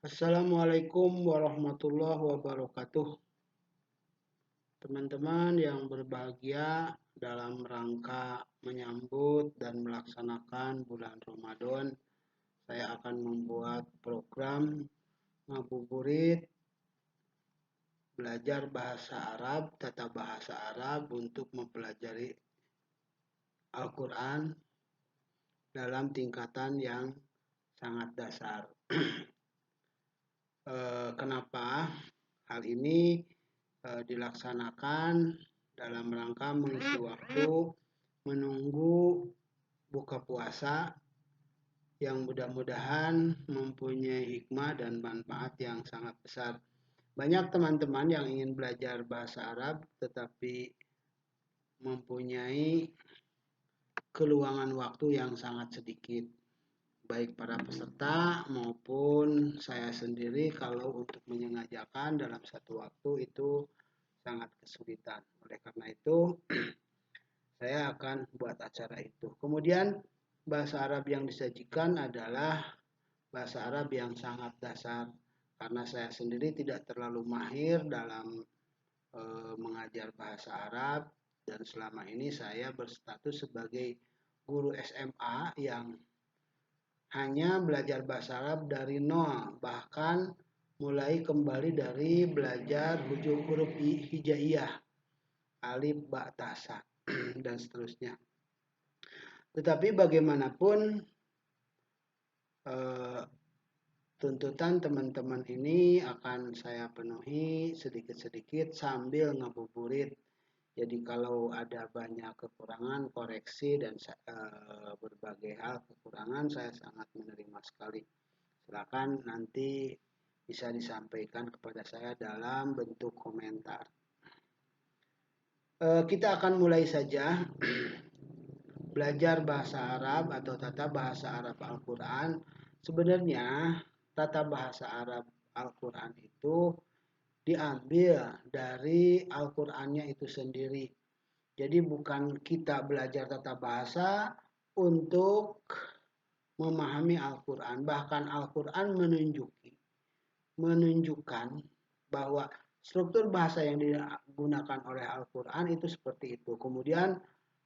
Assalamualaikum warahmatullahi wabarakatuh. Teman-teman yang berbahagia, dalam rangka menyambut dan melaksanakan bulan Ramadan, saya akan membuat program ngabuburit belajar bahasa Arab, tata bahasa Arab untuk mempelajari Al-Quran dalam tingkatan yang sangat dasar. Kenapa hal ini dilaksanakan dalam rangka mengisi waktu menunggu buka puasa yang mudah-mudahan mempunyai hikmah dan manfaat yang sangat besar. Banyak teman-teman yang ingin belajar bahasa Arab tetapi mempunyai keluangan waktu yang sangat sedikit. Baik para peserta maupun saya sendiri kalau untuk menyengajakan dalam satu waktu itu sangat kesulitan. Oleh karena itu saya akan buat acara itu. Kemudian bahasa Arab yang disajikan adalah bahasa Arab yang sangat dasar karena saya sendiri tidak terlalu mahir dalam mengajar bahasa Arab dan selama ini saya berstatus sebagai guru SMA yang hanya belajar bahasa Arab dari nol, bahkan mulai kembali dari belajar huruf hijaiyah, alif, ba, ta, sa, dan seterusnya. Tetapi bagaimanapun tuntutan teman-teman ini akan saya penuhi sedikit-sedikit sambil ngabuburit. Jadi kalau ada banyak kekurangan, koreksi dan berbagai hal kekurangan saya sangat menerima sekali. Silakan nanti bisa disampaikan kepada saya dalam bentuk komentar. Kita akan mulai saja belajar bahasa Arab atau tata bahasa Arab Al-Quran. Sebenarnya tata bahasa Arab Al-Quran itu diambil dari Al-Qurannya itu sendiri. Jadi bukan kita belajar tata bahasa untuk memahami Al-Quran. Bahkan Al-Quran menunjukkan bahwa struktur bahasa yang digunakan oleh Al-Quran itu seperti itu. Kemudian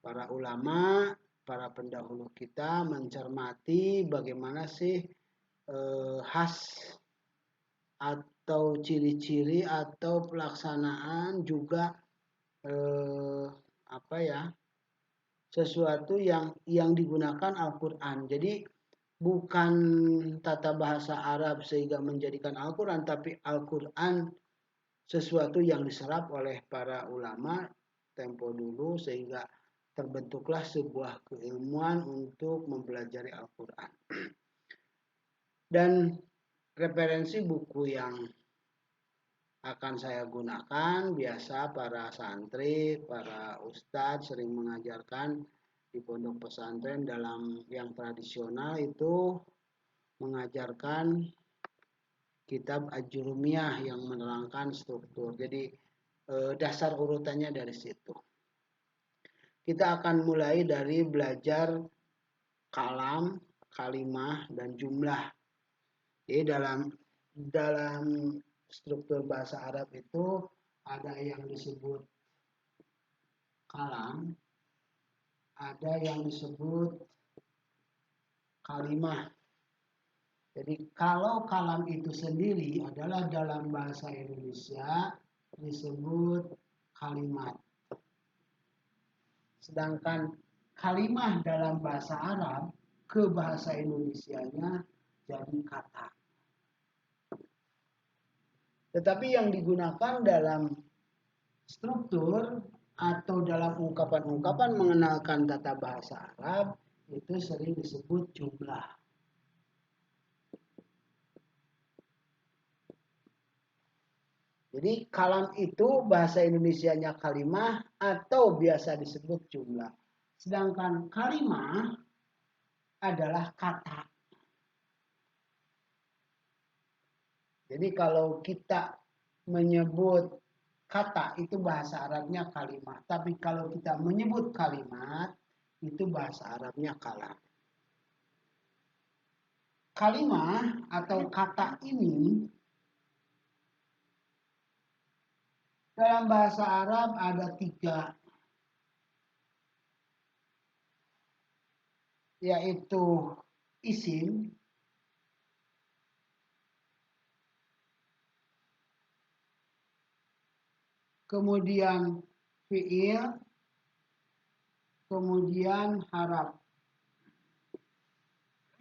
para ulama, para pendahulu kita mencermati bagaimana sih khas atau ciri-ciri atau pelaksanaan juga sesuatu yang digunakan Al-Quran. Jadi bukan tata bahasa Arab sehingga menjadikan Al-Quran, tapi Al-Quran sesuatu yang diserap oleh para ulama tempo dulu sehingga terbentuklah sebuah keilmuan untuk mempelajari Al-Quran. Dan referensi buku yang akan saya gunakan, biasa para santri, para ustadz sering mengajarkan di pondok pesantren dalam yang tradisional itu mengajarkan kitab Ajurumiyah yang menerangkan struktur. Jadi dasar urutannya dari situ. Kita akan mulai dari belajar kalam, kalimah, dan jumlah. Jadi dalam struktur bahasa Arab itu ada yang disebut kalam, ada yang disebut kalimah. Jadi kalau kalam itu sendiri adalah dalam bahasa Indonesia disebut kalimat. Sedangkan kalimah dalam bahasa Arab ke bahasa Indonesianya jadi kata. Tetapi yang digunakan dalam struktur atau dalam ungkapan-ungkapan mengenalkan tata bahasa Arab itu sering disebut jumlah. Jadi kalam itu bahasa Indonesianya kalimah atau biasa disebut jumlah. Sedangkan kalimah adalah kata. Jadi kalau kita menyebut kata itu bahasa Arabnya kalimat. Tapi kalau kita menyebut kalimat itu bahasa Arabnya kalam. Kalimah atau kata ini dalam bahasa Arab ada 3, yaitu isim, kemudian fi'il, kemudian haraf.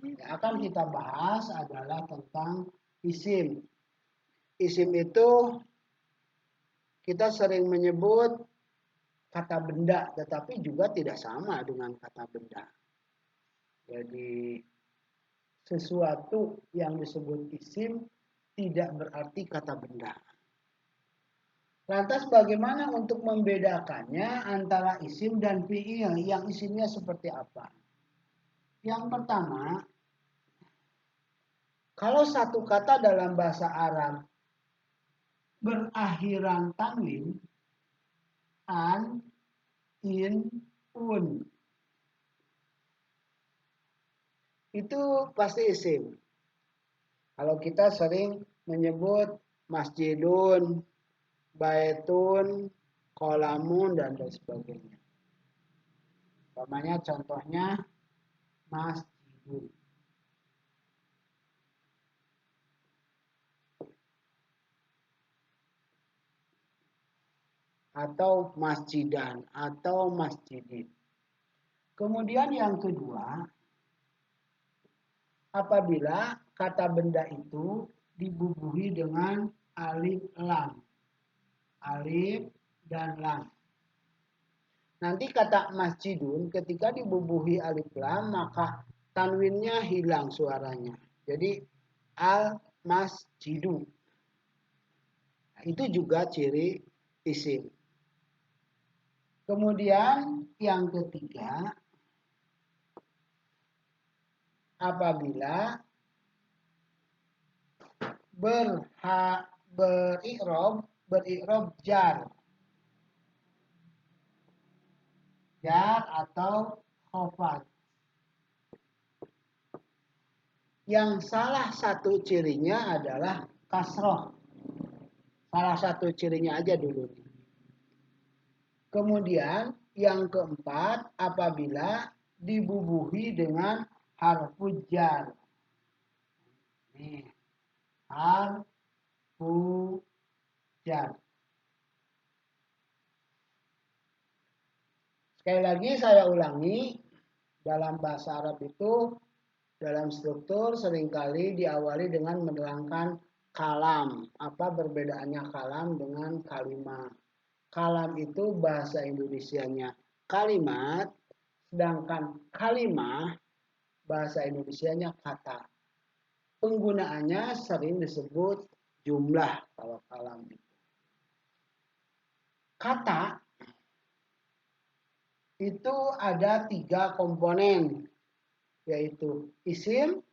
Yang akan kita bahas adalah tentang isim. Isim itu kita sering menyebut kata benda, tetapi juga tidak sama dengan kata benda. Jadi sesuatu yang disebut isim tidak berarti kata benda. Lantas bagaimana untuk membedakannya antara isim dan fi'il? Yang isimnya seperti apa? Yang pertama, kalau satu kata dalam bahasa Arab berakhiran tanwin, an, in, un, itu pasti isim. Kalau kita sering menyebut masjidun, baitun, kolamun, dan lain sebagainya. Umpamanya contohnya masjidun. Atau masjidan, atau masjidin. Kemudian yang kedua, apabila kata benda itu dibubuhi dengan alif lam. Alif dan lam. Nanti kata masjidun ketika dibubuhi alif lam maka tanwinnya hilang suaranya. Jadi al masjidu. Nah, itu juga ciri isim. Kemudian yang ketiga, apabila beri'rob jar atau khofat. Yang salah satu cirinya adalah kasroh. Salah satu cirinya aja dulu. Kemudian yang keempat, apabila dibubuhi dengan harfu jar. Nih, harfu jar. Sekali lagi saya ulangi, dalam bahasa Arab itu dalam struktur seringkali diawali dengan menerangkan kalam. Apa perbedaannya kalam dengan kalimat? Kalam itu bahasa Indonesianya kalimat, sedangkan kalimah bahasa Indonesianya kata. Penggunaannya sering disebut jumlah kalau kalam itu. Kata itu ada 3 komponen, yaitu isim,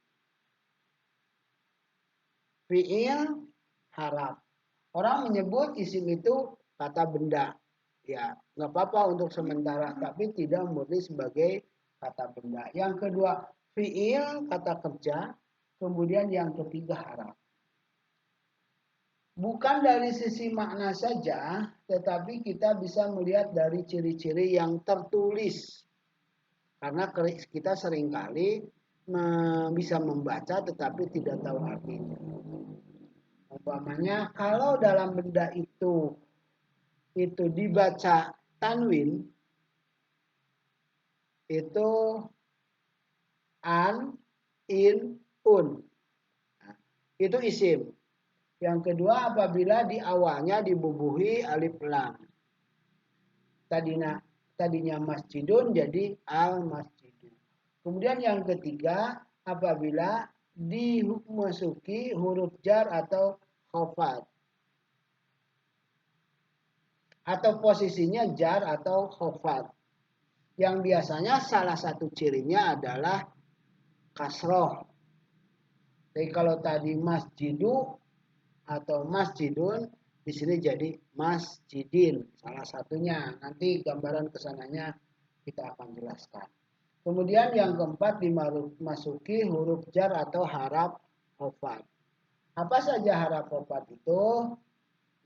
fi'il, haraf. Orang menyebut isim itu kata benda. Ya, nggak apa-apa untuk sementara, tapi tidak murni sebagai kata benda. Yang kedua, fi'il, kata kerja. Kemudian yang ketiga, haraf. Bukan dari sisi makna saja, tetapi kita bisa melihat dari ciri-ciri yang tertulis. Karena kita seringkali bisa membaca tetapi tidak tahu artinya. Umpamanya kalau dalam benda itu dibaca tanwin, itu an, in, un. Nah, itu isim. Yang kedua apabila di awalnya dibubuhi alif lam. Tadinya masjidun jadi al masjidun. Kemudian yang ketiga apabila dimasuki huruf jar atau khofat. Atau posisinya jar atau khofat. Yang biasanya salah satu cirinya adalah kasroh. Jadi kalau tadi masjidu atau masjidun, di sini jadi masjidin. Salah satunya. Nanti gambaran kesananya kita akan jelaskan. Kemudian yang keempat dimasuki huruf jar atau haraf khofat. Apa saja haraf khofat itu?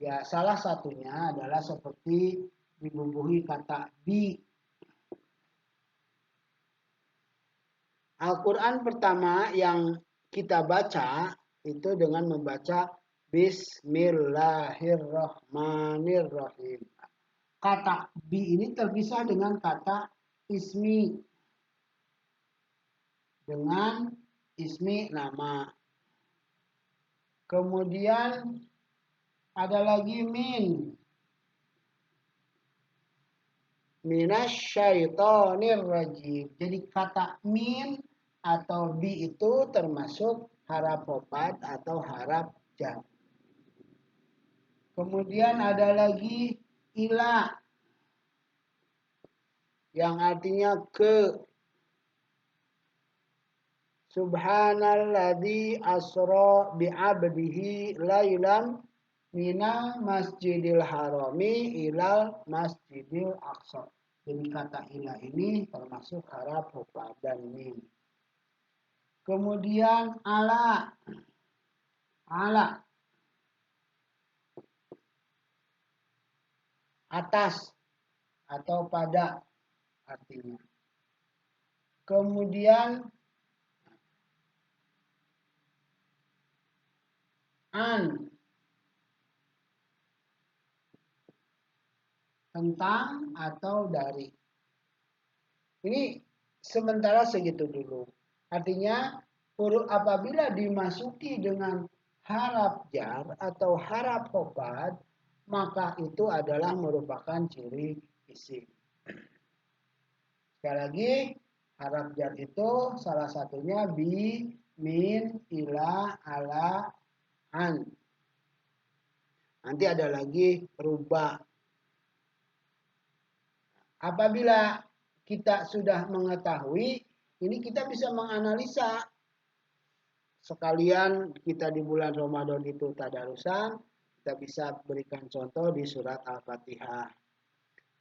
Ya, salah satunya adalah seperti dibubuhi kata bi. Al-Quran pertama yang kita baca itu dengan membaca Bismillahirrahmanirrahim. Kata bi ini terpisah dengan kata ismi. Dengan ismi nama. Kemudian ada lagi min. Minasyaitonir rajim. Jadi kata min atau bi itu termasuk haraf khofat atau haraf jar. Kemudian ada lagi ila yang artinya ke. Subhanalladzi asra bi'abdihi lailan minal masjidil harami ilal masjidil aqsa. Jadi kata ila ini termasuk haraf khofat dan mim. Kemudian ala. Ala. Atas atau pada artinya. Kemudian an. Tentang atau dari. Ini sementara segitu dulu. Artinya huruf apabila dimasuki dengan haraf jar atau haraf khofat, maka itu adalah merupakan ciri isim. Sekali lagi, haraf jar itu salah satunya bi, min, ila, ala, an. Nanti ada lagi rubah. Apabila kita sudah mengetahui, ini kita bisa menganalisa. Sekalian kita di bulan Ramadan itu tadarusan, kita bisa berikan contoh di surat Al-Fatihah.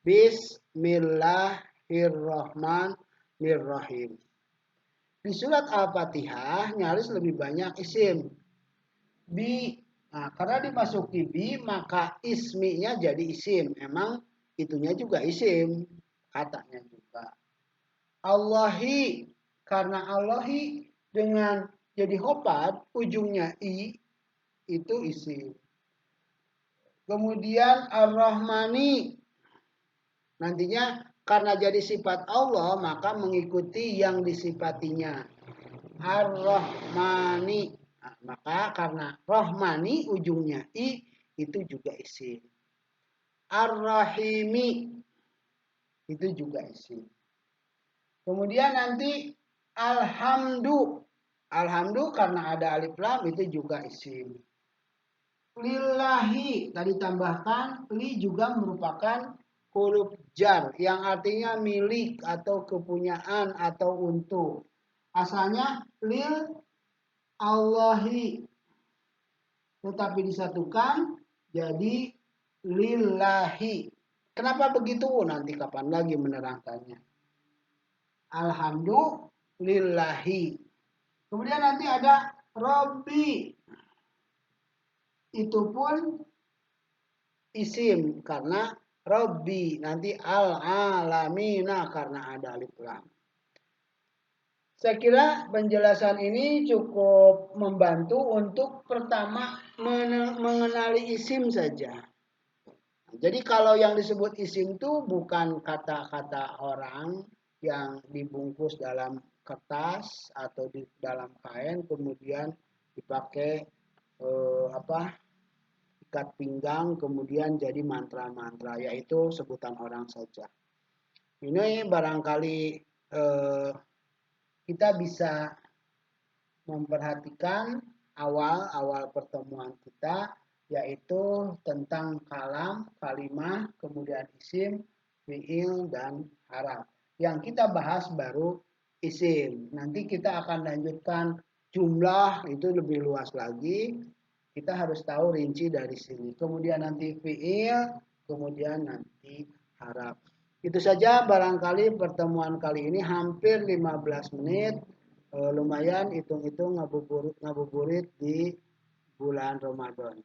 Bismillahirrahmanirrahim. Di surat Al-Fatihah nyaris lebih banyak isim. Bi, nah, karena dimasuki bi maka isminya jadi isim. Emang itunya juga isim, katanya juga. Allahi, karena Allahi dengan jadi khofat ujungnya i itu isim. Kemudian Ar-Rahmani, nantinya karena jadi sifat Allah maka mengikuti yang disifatinya. Ar-Rahmani, nah, maka karena Rahmani ujungnya i itu juga isim. Ar-Rahimi itu juga isim. Kemudian nanti Alhamdu. Alhamdu karena ada alif lam itu juga isim. Lillahi tadi tambahkan li juga merupakan huruf jar yang artinya milik atau kepunyaan atau untuk. Asalnya lil Allahi. Tetapi disatukan jadi lillahi. Kenapa begitu? Nanti kapan lagi menerangkannya. Alhamdulillahi. Kemudian nanti ada Robbi. Itu pun isim karena Robbi. Nanti al-alamina karena ada alif lam. Saya kira penjelasan ini cukup membantu untuk pertama mengenali isim saja. Jadi kalau yang disebut isim itu bukan kata-kata orang yang dibungkus dalam kertas atau di dalam kain kemudian dipakai ikat pinggang kemudian jadi mantra-mantra, yaitu sebutan orang saja. Ini barangkali kita bisa memperhatikan awal pertemuan kita, yaitu tentang kalam, kalimah, kemudian isim, fi'il, dan haraf. Yang kita bahas baru isim. Nanti kita akan lanjutkan jumlah, itu lebih luas lagi. Kita harus tahu rinci dari sini. Kemudian nanti fi'il, kemudian nanti haraf. Itu saja barangkali pertemuan kali ini hampir 15 menit. Lumayan hitung-hitung ngabuburit di bulan Ramadan.